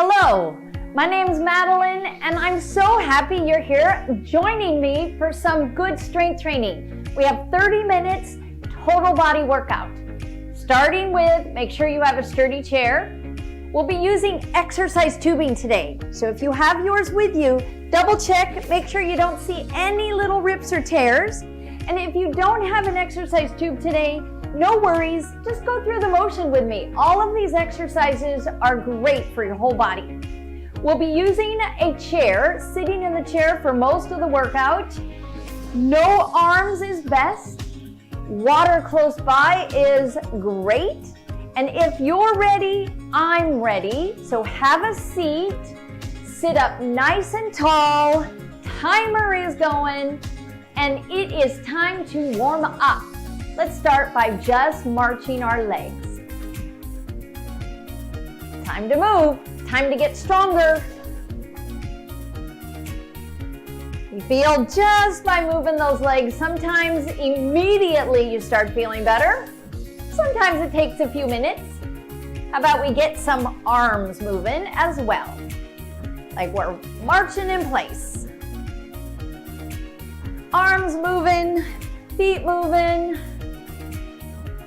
Hello, my name's Madeleine, and I'm so happy you're here joining me for some good strength training. We have 30 minutes total body workout. Starting with, make sure you have a sturdy chair. We'll be using exercise tubing today. So if you have yours with you, double check, make sure you don't see any little rips or tears. And if you don't have an exercise tube today, no worries, just go through the motion with me. All of these exercises are great for your whole body. We'll be using a chair, sitting in the chair for most of the workout. No arms is best. Water close by is great. And if you're ready, I'm ready. So have a seat, sit up nice and tall, timer is going, and it is time to warm up. Let's start by just marching our legs. Time to move, time to get stronger. You feel just by moving those legs, sometimes immediately you start feeling better. Sometimes it takes a few minutes. How about we get some arms moving as well? Like we're marching in place. Arms moving, feet moving.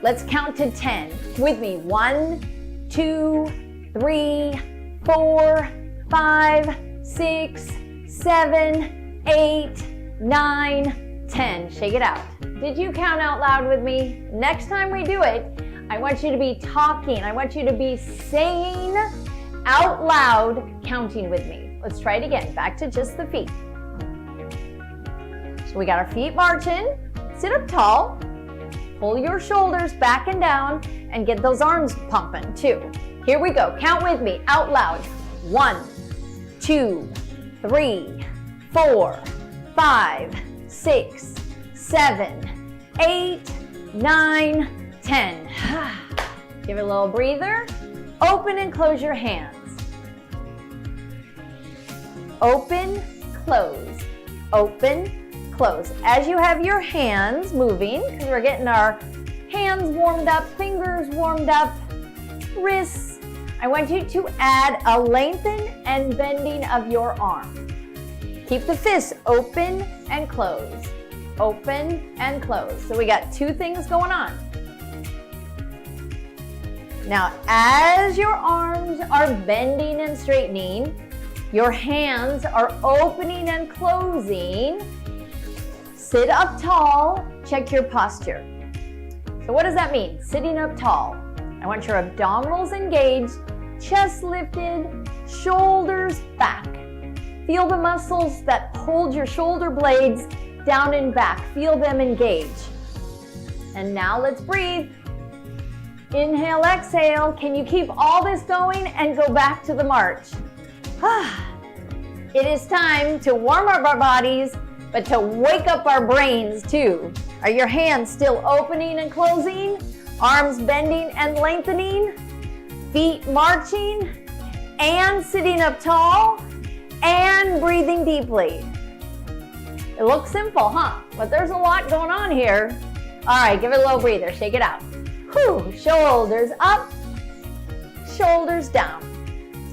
Let's count to 10 with me. 1, 2, 3, 4, 5, 6, 7, 8, 9, 10. Shake it out. Did you count out loud with me? Next time we do it, I want you to be talking. I want you to be saying out loud, counting with me. Let's try it again. Back to just the feet. So we got our feet marching. Sit up tall. Pull your shoulders back and down and get those arms pumping too. Here we go. Count with me out loud. 1, 2, 3, 4, 5, 6, 7, 8, 9, 10. Give it a little breather. Open and close your hands. Open, close, open, close. As you have your hands moving, because we're getting our hands warmed up, fingers warmed up, wrists, I want you to add a lengthen and bending of your arm. Keep the fists open and close, open and close. So we got two things going on. Now, as your arms are bending and straightening, your hands are opening and closing. Sit up tall, check your posture. So what does that mean? Sitting up tall. I want your abdominals engaged, chest lifted, shoulders back. Feel the muscles that hold your shoulder blades down and back. Feel them engage. And now let's breathe. Inhale, exhale. Can you keep all this going and go back to the march? It is time to warm up our bodies, but to wake up our brains too. Are your hands still opening and closing? Arms bending and lengthening? Feet marching and sitting up tall and breathing deeply. It looks simple, huh? But there's a lot going on here. All right, give it a little breather, shake it out. Whew, shoulders up, shoulders down.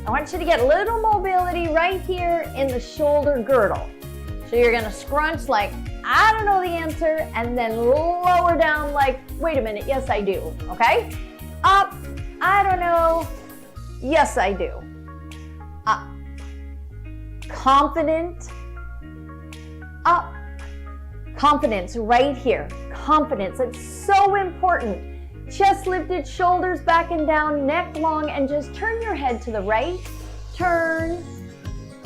I want you to get a little mobility right here in the shoulder girdle. So you're gonna scrunch like, I don't know the answer, and then lower down like, wait a minute, yes I do, okay? Up, I don't know, yes I do. Up, confident, up, confidence right here, confidence, it's so important. Chest lifted, shoulders back and down, neck long, and just turn your head to the right, turn,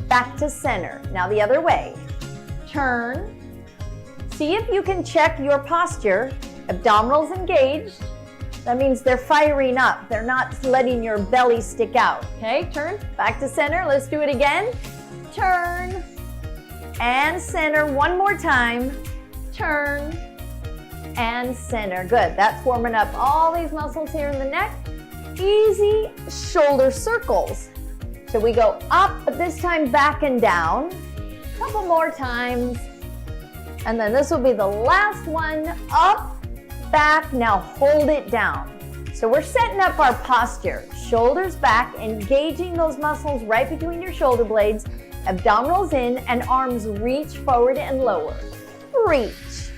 back to center. Now the other way. Turn. See if you can check your posture. Abdominals engaged. That means they're firing up. They're not letting your belly stick out. Okay, turn, back to center. Let's do it again. Turn and center. One more time. Turn and center. Good, that's warming up all these muscles here in the neck. Easy shoulder circles. So we go up, but this time back and down. Couple more times. And then this will be the last one. Up, back, now hold it down. So we're setting up our posture. Shoulders back, engaging those muscles right between your shoulder blades, abdominals in, and arms reach forward and lower. Reach.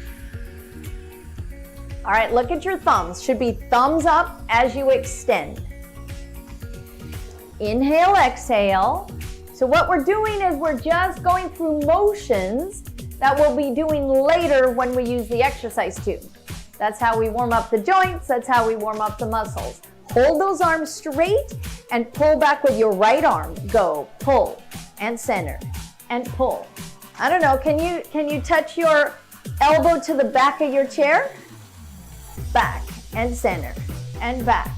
All right, look at your thumbs. Should be thumbs up as you extend. Inhale, exhale. So what we're doing is we're just going through motions that we'll be doing later when we use the exercise tube. That's how we warm up the joints. That's how we warm up the muscles. Hold those arms straight and pull back with your right arm. Go, pull, and center, and pull. I don't know, can you touch your elbow to the back of your chair? Back, and center, and back.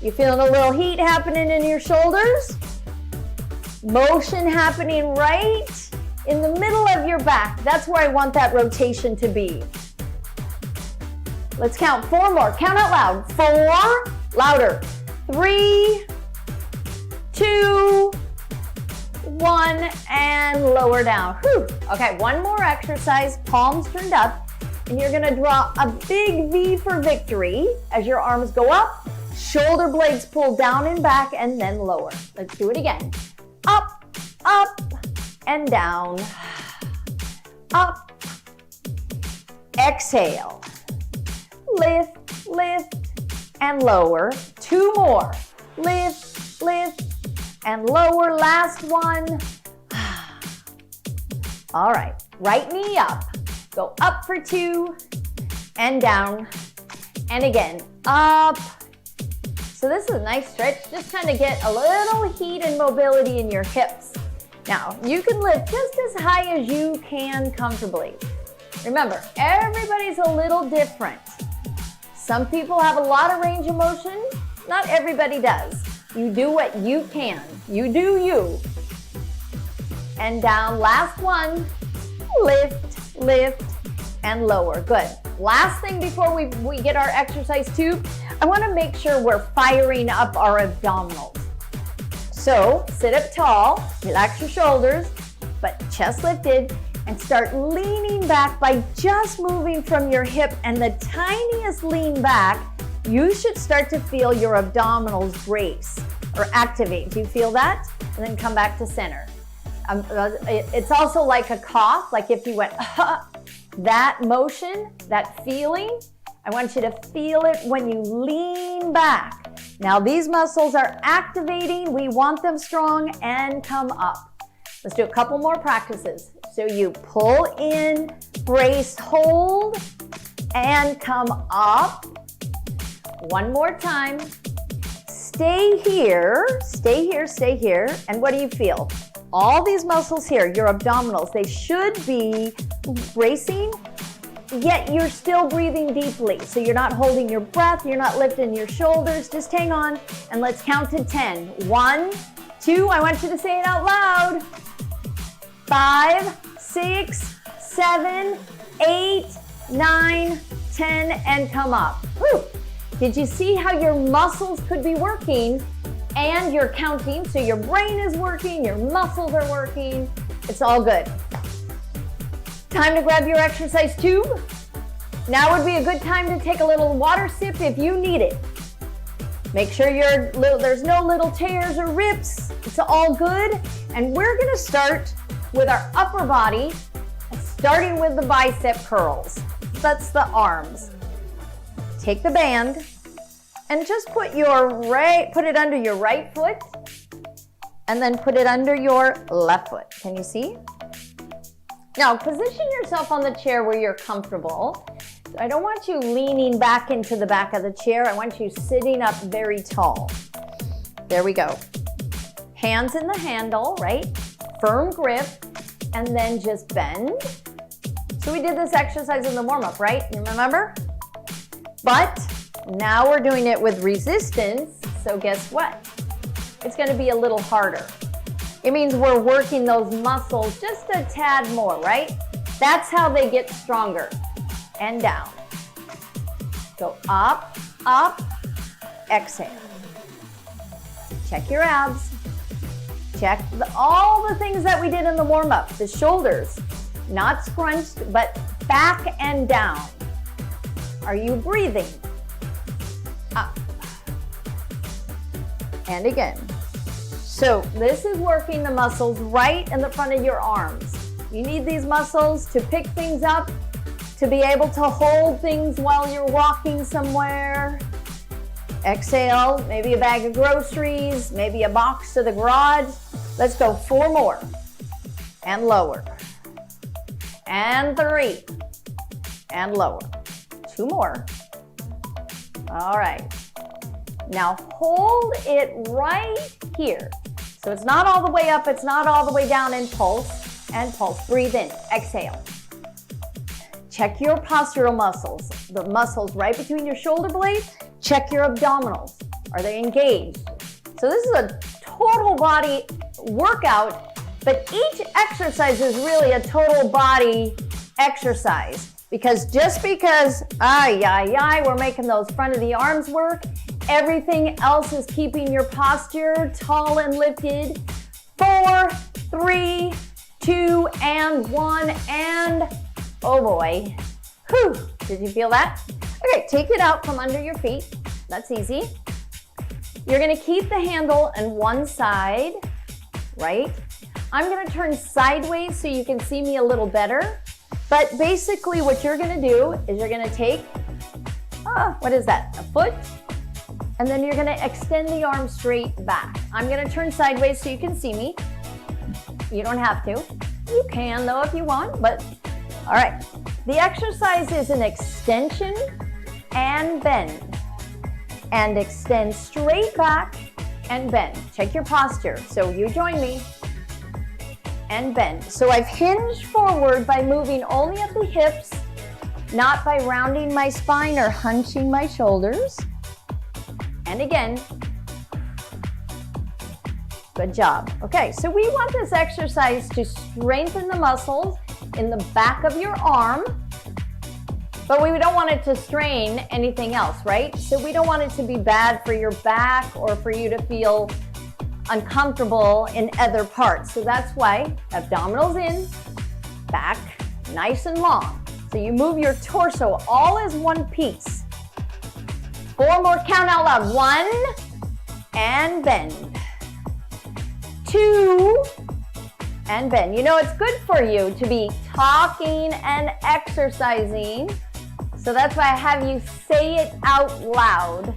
You feeling a little heat happening in your shoulders? Motion happening right in the middle of your back. That's where I want that rotation to be. Let's count 4 more. Count out loud. 4, louder. 3, 2, 1, and lower down. Whew. Okay, one more exercise, palms turned up, and you're gonna draw a big V for victory as your arms go up, shoulder blades pull down and back, and then lower. Let's do it again. Up, up, and down. Up. Exhale. Lift, lift, and lower. 2 more. Lift, lift, and lower. Last one. All right, right knee up. Go up for 2, and down, and again, up. So this is a nice stretch. Just kind of get a little heat and mobility in your hips. Now, you can lift just as high as you can comfortably. Remember, everybody's a little different. Some people have a lot of range of motion. Not everybody does. You do what you can. You do you. And down, last one. Lift, lift, and lower. Good. Last thing before we get our exercise tube, I want to make sure we're firing up our abdominals. So sit up tall, relax your shoulders, but chest lifted, and start leaning back by just moving from your hip, and the tiniest lean back, you should start to feel your abdominals brace or activate. Do you feel that? And then come back to center. It's also like a cough, like if you went, that motion, that feeling, I want you to feel it when you lean back. Now these muscles are activating, we want them strong, and come up. Let's do a couple more practices. So you pull in, brace, hold, and come up. One more time. Stay here, stay here, stay here. And what do you feel? All these muscles here, your abdominals, they should be bracing, yet you're still breathing deeply. So you're not holding your breath, you're not lifting your shoulders. Just hang on, and let's count to 10. 1, 2, I want you to say it out loud. 5, 6, 7, 8, 9, 10, and come up. Whew. Did you see how your muscles could be working and you're counting? So your brain is working, your muscles are working. It's all good. Time to grab your exercise tube. Now would be a good time to take a little water sip if you need it. Make sure there's no little tears or rips. It's all good. And we're gonna start with our upper body, starting with the bicep curls. That's the arms. Take the band and just put it under your right foot and then put it under your left foot. Can you see? Now position yourself on the chair where you're comfortable. I don't want you leaning back into the back of the chair. I want you sitting up very tall. There we go. Hands in the handle, right? Firm grip, and then just bend. So we did this exercise in the warm-up, right? You remember? But now we're doing it with resistance, so guess what? It's gonna be a little harder. It means we're working those muscles just a tad more, right? That's how they get stronger. And down. Go up, up, exhale. Check your abs. Check all the things that we did in the warm-up. The shoulders, not scrunched, but back and down. Are you breathing? Up, and again. So this is working the muscles right in the front of your arms. You need these muscles to pick things up, to be able to hold things while you're walking somewhere. Exhale, maybe a bag of groceries, maybe a box to the garage. Let's go 4 more. And lower. And 3. And lower. 2 more. All right. Now hold it right here. So it's not all the way up, it's not all the way down, and pulse, and pulse. Breathe in, exhale. Check your postural muscles, the muscles right between your shoulder blades. Check your abdominals. Are they engaged? So this is a total body workout, but each exercise is really a total body exercise, because just because, we're making those front of the arms work, everything else is keeping your posture tall and lifted. 4, 3, 2, and 1, and oh boy. Whew, did you feel that? Okay, take it out from under your feet. That's easy. You're gonna keep the handle on one side, right? I'm gonna turn sideways so you can see me a little better. But basically what you're gonna do is you're gonna take, what is that, a foot? And then you're gonna extend the arm straight back. I'm gonna turn sideways so you can see me. You don't have to. You can though if you want, but all right. The exercise is an extension and bend. And extend straight back and bend. Check your posture. So you join me. And bend. So I've hinged forward by moving only at the hips, not by rounding my spine or hunching my shoulders. And again. Good job. Okay, so we want this exercise to strengthen the muscles in the back of your arm, but we don't want it to strain anything else, right? So we don't want it to be bad for your back or for you to feel uncomfortable in other parts. So that's why abdominals in, back nice and long. So you move your torso all as one piece. 4 more, count out loud. 1, and bend. 2, and bend. You know, it's good for you to be talking and exercising. So that's why I have you say it out loud.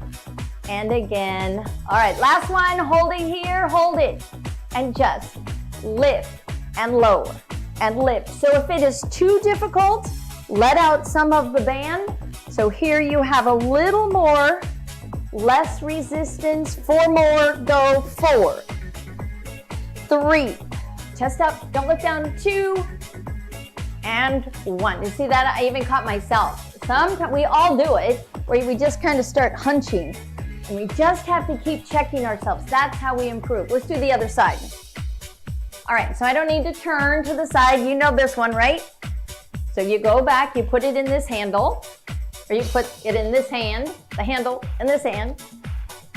And again. All right, last one. Hold it here, hold it. And just lift and lower and lift. So if it is too difficult, let out some of the band. So here you have a little more, less resistance. 4 more, go 4, 3, chest up, don't look down, 2, and 1. You see that? I even caught myself. Sometimes we all do it, where we just kind of start hunching. And we just have to keep checking ourselves. That's how we improve. Let's do the other side. All right, so I don't need to turn to the side. You know this one, right? So you go back, you put it in this handle, or you put it in this hand, the handle in this hand.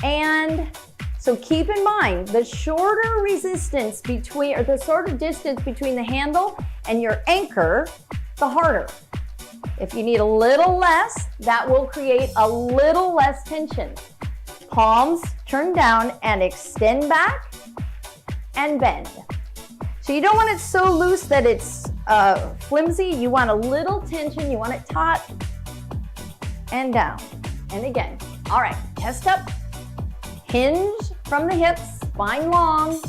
And so keep in mind, the shorter resistance between, or the shorter distance between the handle and your anchor, the harder. If you need a little less, that will create a little less tension. Palms turn down and extend back and bend. So you don't want it so loose that it's flimsy. You want a little tension. You want it taut and down. And again. All right, chest up. Hinge from the hips, spine long.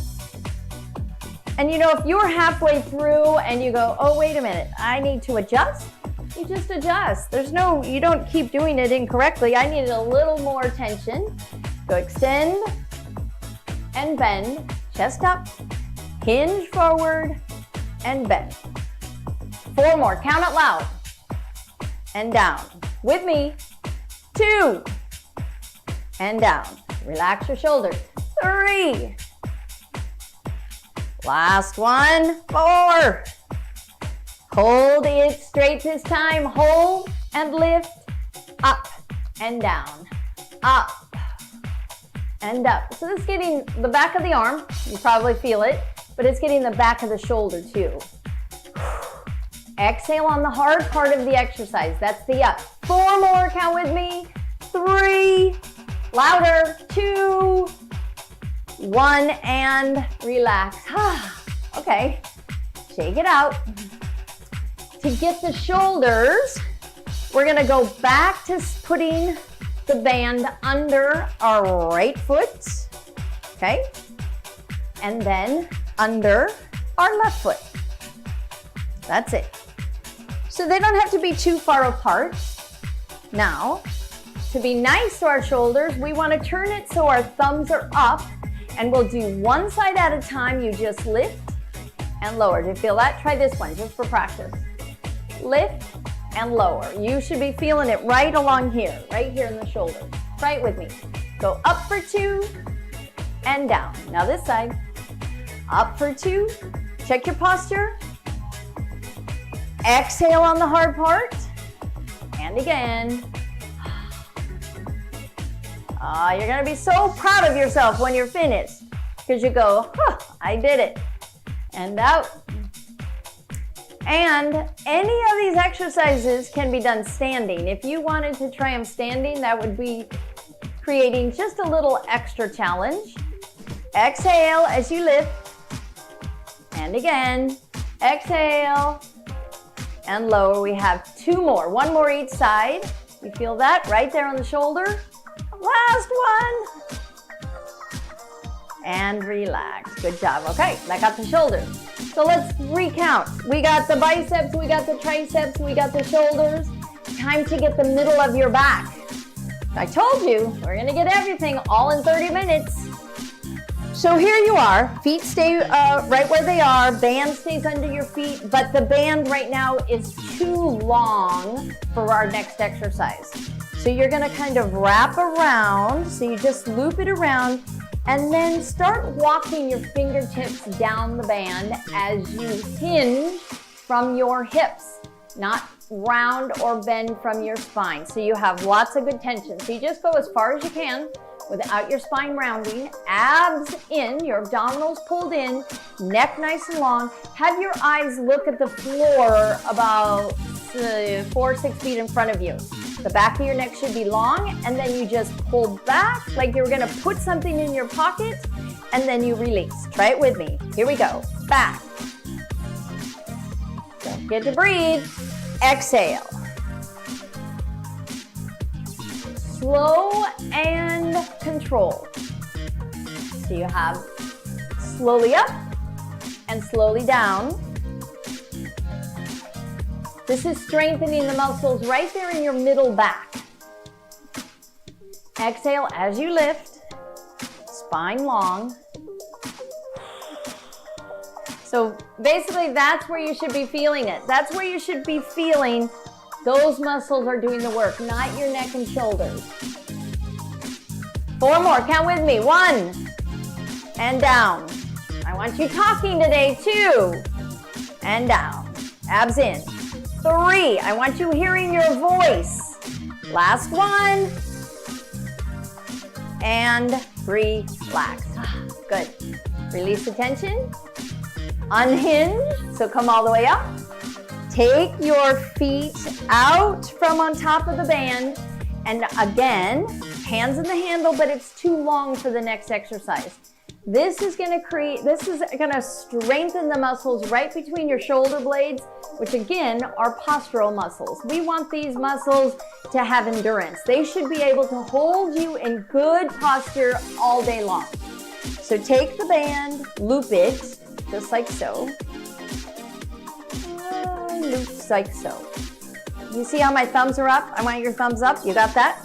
And you know, if you're halfway through and you go, oh, wait a minute, I need to adjust, you just adjust. You don't keep doing it incorrectly. I needed a little more tension. So extend and bend, chest up, hinge forward and bend. 4 more, count it loud. And down. With me. 2. And down. Relax your shoulders. 3. Last one. 4. Hold it straight this time. Hold and lift. Up and down. Up and up. So this is getting the back of the arm. You probably feel it, but it's getting the back of the shoulder too. Exhale on the hard part of the exercise. That's the up. 4 more, count with me. 3. Louder. 2. 1 and relax. Okay, shake it out. To get the shoulders, we're gonna go back to putting the band under our right foot, okay? And then under our left foot. That's it. So they don't have to be too far apart. Now, to be nice to our shoulders, we want to turn it so our thumbs are up, and we'll do one side at a time. You just lift and lower. Do you feel that? Try this one just for practice. Lift and lower. You should be feeling it right along here, right here in the shoulder. Try it with me. Go up for 2 and down. Now this side. Up for 2. Check your posture. Exhale on the hard part. And again. You're going to be so proud of yourself when you're finished, because you go, I did it. And out. And any of these exercises can be done standing. If you wanted to try them standing, that would be creating just a little extra challenge. Exhale as you lift. And again, exhale and lower. We have 2 more, 1 more each side. You feel that right there on the shoulder? Last one. And relax. Good job. Okay, I got the shoulders. So let's recount. We got the biceps, we got the triceps, we got the shoulders. Time to get the middle of your back. I told you, we're gonna get everything all in 30 minutes. So here you are, feet stay right where they are, band stays under your feet, but the band right now is too long for our next exercise. So you're gonna kind of wrap around, so you just loop it around, and then start walking your fingertips down the band as you hinge from your hips, not round or bend from your spine. So you have lots of good tension. So you just go as far as you can without your spine rounding, abs in, your abdominals pulled in, neck nice and long. Have your eyes look at the floor about 4-6 feet in front of you. The back of your neck should be long, and then you just pull back like you're gonna put something in your pocket, and then you release. Try it with me. Here we go. Back. Don't forget to breathe. Exhale. Slow and control. So you have slowly up and slowly down. This is strengthening the muscles right there in your middle back. Exhale as you lift, spine long. So basically that's where you should be feeling it. That's where you should be feeling those muscles are doing the work, not your neck and shoulders. 4 more, count with me. 1 and down. I want you talking today. 2 and down. Abs in. 3, I want you hearing your voice. Last 1. And relax. Good. Release the tension. Unhinge, so come all the way up. Take your feet out from on top of the band. And again, hands in the handle, but it's too long for the next exercise. This is gonna strengthen the muscles right between your shoulder blades, which again are postural muscles. We want these muscles to have endurance. They should be able to hold you in good posture all day long. So take the band, loop it, just like so. Loops like so. You see how my thumbs are up? I want your thumbs up. You got that?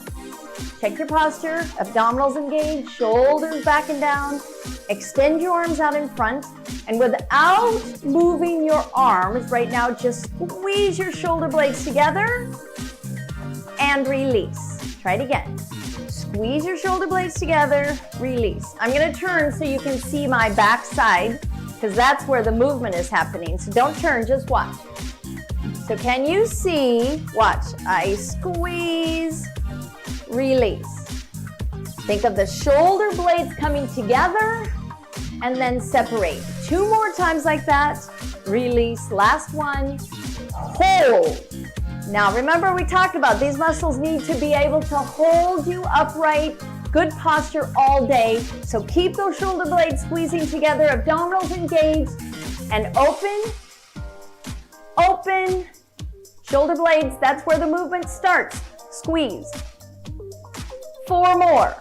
Check your posture. Abdominals engaged, shoulders back and down. Extend your arms out in front. And without moving your arms right now, just squeeze your shoulder blades together and release. Try it again. Squeeze your shoulder blades together, release. I'm going to turn so you can see my back side, because that's where the movement is happening. So don't turn, just watch. So can you see? Watch. I squeeze, release. Think of the shoulder blades coming together and then separate. 2 more times like that. Release. Last one. Hold. Now remember we talked about these muscles need to be able to hold you upright good posture all day. So keep those shoulder blades squeezing together, abdominals engaged, and open, open, shoulder blades, that's where the movement starts. Squeeze. 4 more.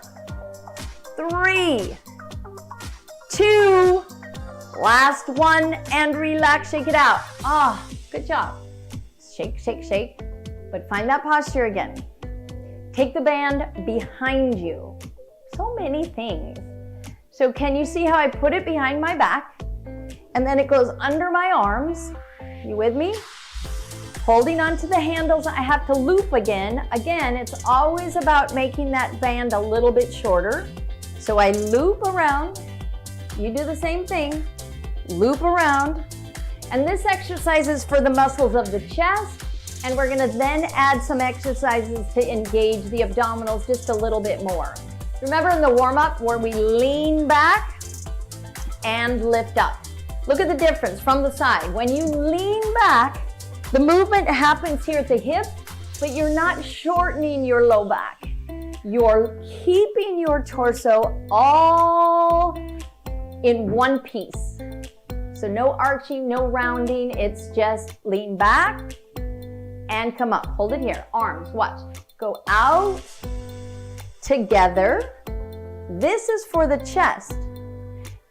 3, 2, last one, and relax, shake it out. Ah, good job. Shake, shake, shake, but find that posture again. Take the band behind you. So many things. So can you see how I put it behind my back? And then it goes under my arms. You with me? Holding onto the handles, I have to loop again. Again, it's always about making that band a little bit shorter. So I loop around. You do the same thing. Loop around. And this exercise is for the muscles of the chest. And we're gonna then add some exercises to engage the abdominals just a little bit more. Remember in the warm-up where we lean back and lift up. Look at the difference from the side. When you lean back, the movement happens here at the hip, but you're not shortening your low back. You're keeping your torso all in one piece. So no arching, no rounding, it's just lean back and come up. Hold it here, arms, watch. Go out, together. This is for the chest.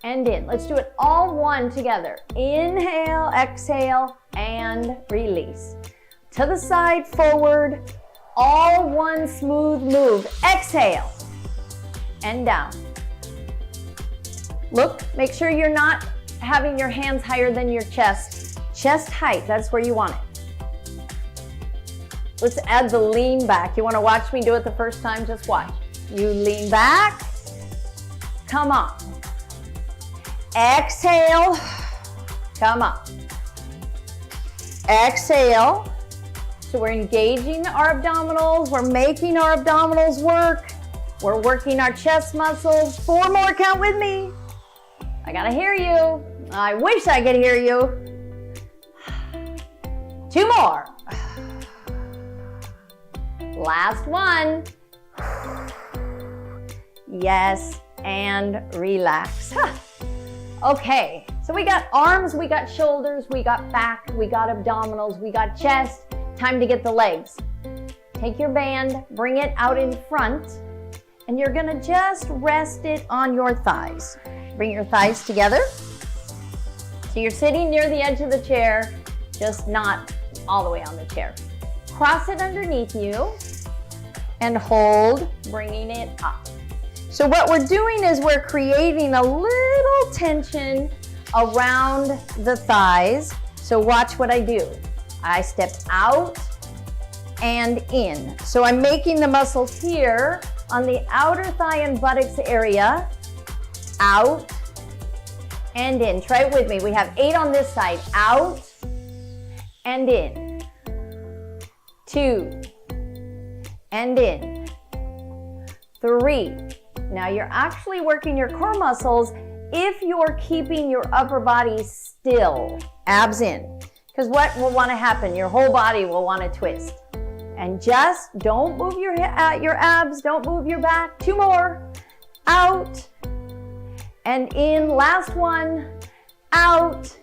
And in. Let's do it all one together. Inhale, exhale, and release. To the side, forward, all one smooth move. Exhale, and down. Look, make sure you're not having your hands higher than your chest. Chest height, that's where you want it. Let's add the lean back. You want to watch me do it the first time? Just watch. You lean back, come up. Exhale, come up. Exhale. So we're engaging our abdominals. We're making our abdominals work. We're working our chest muscles. 4 more, count with me. I gotta hear you. I wish I could hear you. 2 more. Last one. Yes, and relax. Okay, so we got arms, we got shoulders, we got back, we got abdominals, we got chest. Time to get the legs. Take your band, bring it out in front, and you're gonna just rest it on your thighs. Bring your thighs together. So you're sitting near the edge of the chair, just not all the way on the chair. Cross it underneath you and hold, bringing it up. So what we're doing is we're creating a little tension around the thighs. So watch what I do. I step out and in. So I'm making the muscles here on the outer thigh and buttocks area, out and in. Try it with me. We have 8 on this side. Out and in. 2 and in. 3. Now you're actually working your core muscles if you're keeping your upper body still. Abs in. Because what will want to happen? Your whole body will want to twist. And just don't move your abs, don't move your back. 2 more. Out and in. Last one. Out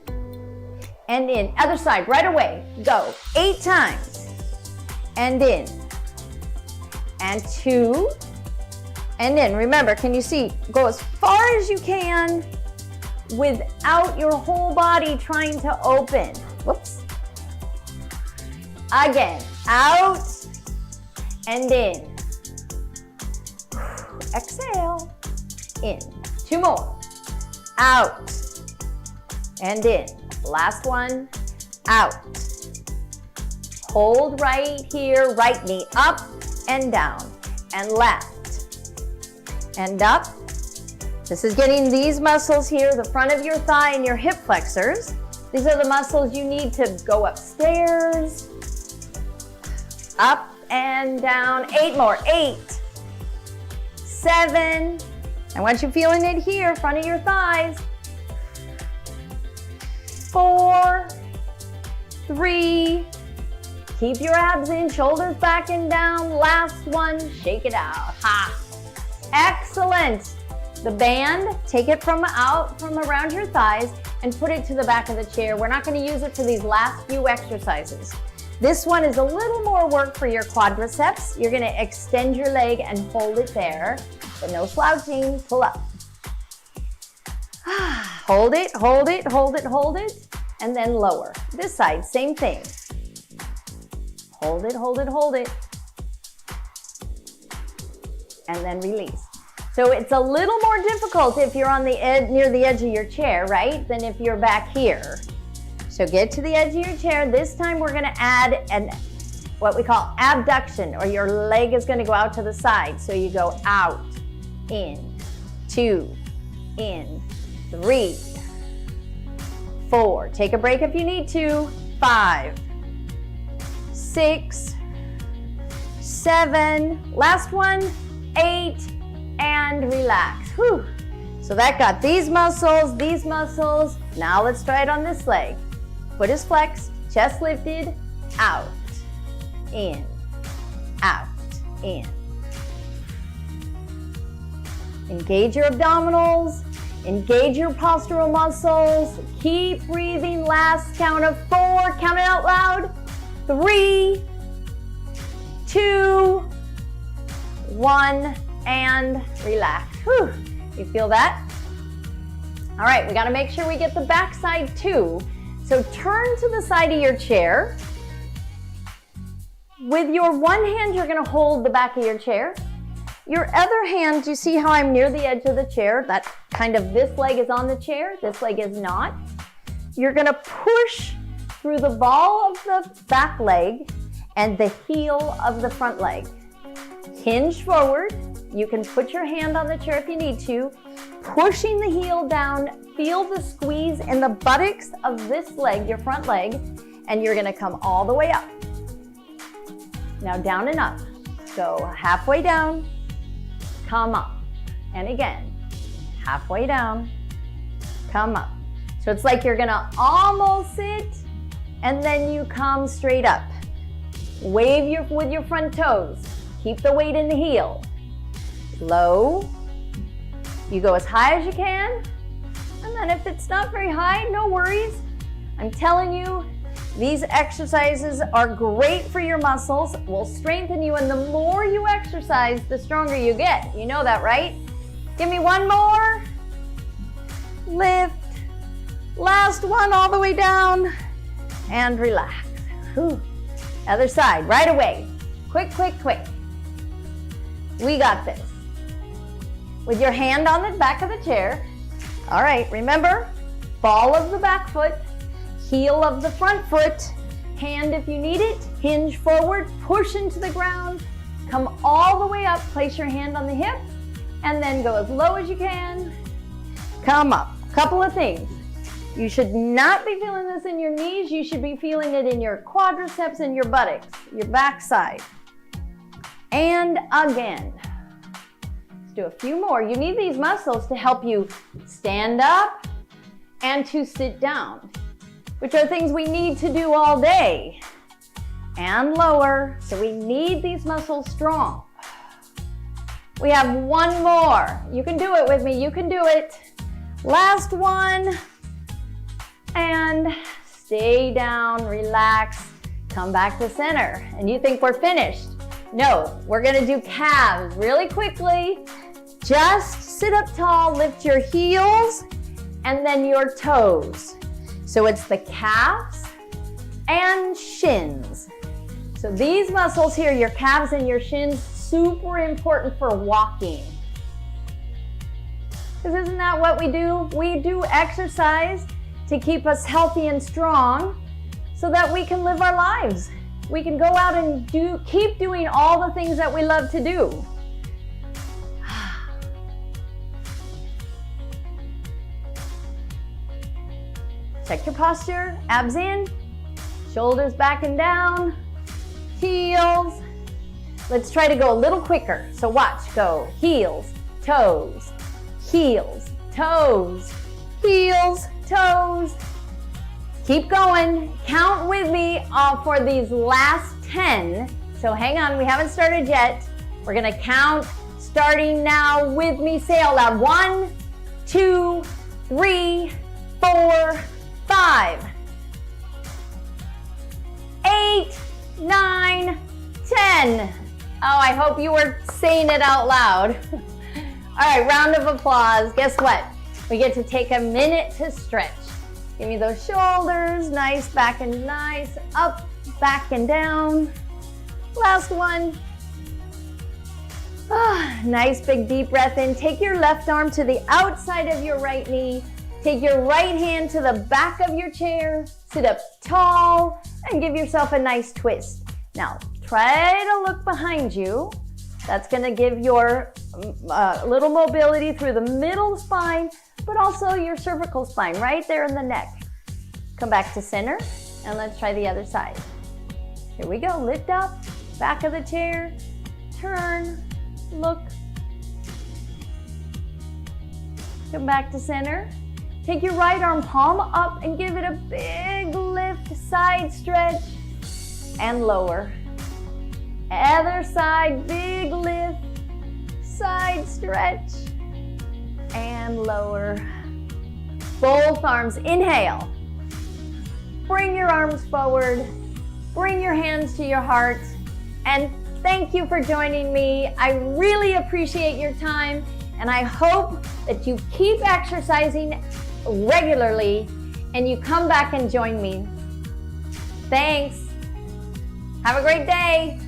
and in. Other side, right away. Go. 8 times. And in. And 2. And in. Remember, can you see? Go as far as you can without your whole body trying to open. Whoops. Again. Out and in. Exhale. In. 2 more. Out and in. Last one. Out. Hold right here. Right knee up and down. And left. And up. This is getting these muscles here, the front of your thigh and your hip flexors. These are the muscles you need to go upstairs, up and down. 8 more. 8, 7. I want you feeling it here, front of your thighs. 4, 3. Keep your abs in, shoulders back and down. Last one. Shake it out. Ha. front. The band, take it from around your thighs and put it to the back of the chair. We're not going to use it for these last few exercises. This one is a little more work for your quadriceps. You're going to extend your leg and hold it there, but no slouching. Pull up. Hold it, hold it, hold it, hold it, and then lower. This side, same thing. Hold it, hold it, hold it, and then release. So it's a little more difficult if you're on the edge, near the edge of your chair, right, than if you're back here. So get to the edge of your chair. This time we're gonna add what we call abduction, or your leg is gonna go out to the side. So you go out, in, 2, in, 3, 4. Take a break if you need to. 5, 6, 7. Last one, 8. And relax. Whew. So that got these muscles, these muscles. Now let's try it on this leg. Foot is flexed, chest lifted, out, in, out, in. Engage your abdominals, engage your postural muscles. Keep breathing. Last count of 4. Count it out loud. 3, 2, 1. And relax. Whew. You feel that? All right, we got to make sure we get the back side too. So turn to the side of your chair. With your one hand, you're going to hold the back of your chair. Your other hand, you see how I'm near the edge of the chair? That kind of, this leg is on the chair, this leg is not. You're going to push through the ball of the back leg and the heel of the front leg. Hinge forward. You can put your hand on the chair if you need to. Pushing the heel down, feel the squeeze in the buttocks of this leg, your front leg, and you're gonna come all the way up. Now down and up. Go halfway down, come up. And again, halfway down, come up. So it's like you're gonna almost sit, and then you come straight up. Wave with your front toes. Keep the weight in the heel. Low. You go as high as you can. And then if it's not very high, no worries. I'm telling you, these exercises are great for your muscles, will strengthen you, and the more you exercise, the stronger you get. You know that, right? Give me one more. Lift. Last one all the way down. And relax. Whew. Other side, right away. Quick, quick, quick. We got this. With your hand on the back of the chair. All right, remember, ball of the back foot, heel of the front foot, hand if you need it, hinge forward, push into the ground, come all the way up, place your hand on the hip, and then go as low as you can. Come up. Couple of things. You should not be feeling this in your knees. You should be feeling it in your quadriceps and your buttocks, your back side. And again. Do a few more. You need these muscles to help you stand up and to sit down, which are things we need to do all day. And lower. So we need these muscles strong. We have one more. You can do it with me. You can do it. Last one. And stay down, relax, come back to center. And you think we're finished. No, we're gonna do calves really quickly. Just sit up tall, lift your heels, and then your toes. So it's the calves and shins. So these muscles here, your calves and your shins, super important for walking. Because isn't that what we do? We do exercise to keep us healthy and strong so that we can live our lives. We can go out and keep doing all the things that we love to do. Check your posture, abs in, shoulders back and down, heels. Let's try to go a little quicker. So watch, go heels, toes, heels, toes, heels, toes. Keep going. Count with me for these last 10. So hang on, we haven't started yet. We're gonna count Starting now with me, say out loud. 1, 2, 3, 4, 5, 8, 9, 10. Oh, I hope you were saying it out loud. All right, round of applause. Guess what? We get to take a minute to stretch. Give me those shoulders, nice back and nice, up, back and down. Last one. Nice big deep breath in. Take your left arm to the outside of your right knee. Take your right hand to the back of your chair. Sit up tall and give yourself a nice twist. Now, try to look behind you. That's going to give your little mobility through the middle spine, but also your cervical spine right there in the neck. Come back to center and let's try the other side. Here we go. Lift up, back of the chair, turn, look. Come back to center. Take your right arm palm up and give it a big lift, side stretch, and lower. Other side, big lift, side stretch, and lower. Both arms, inhale. Bring your arms forward, bring your hands to your heart, and thank you for joining me. I really appreciate your time, and I hope that you keep exercising regularly and you come back and join me. Thanks. Have a great day.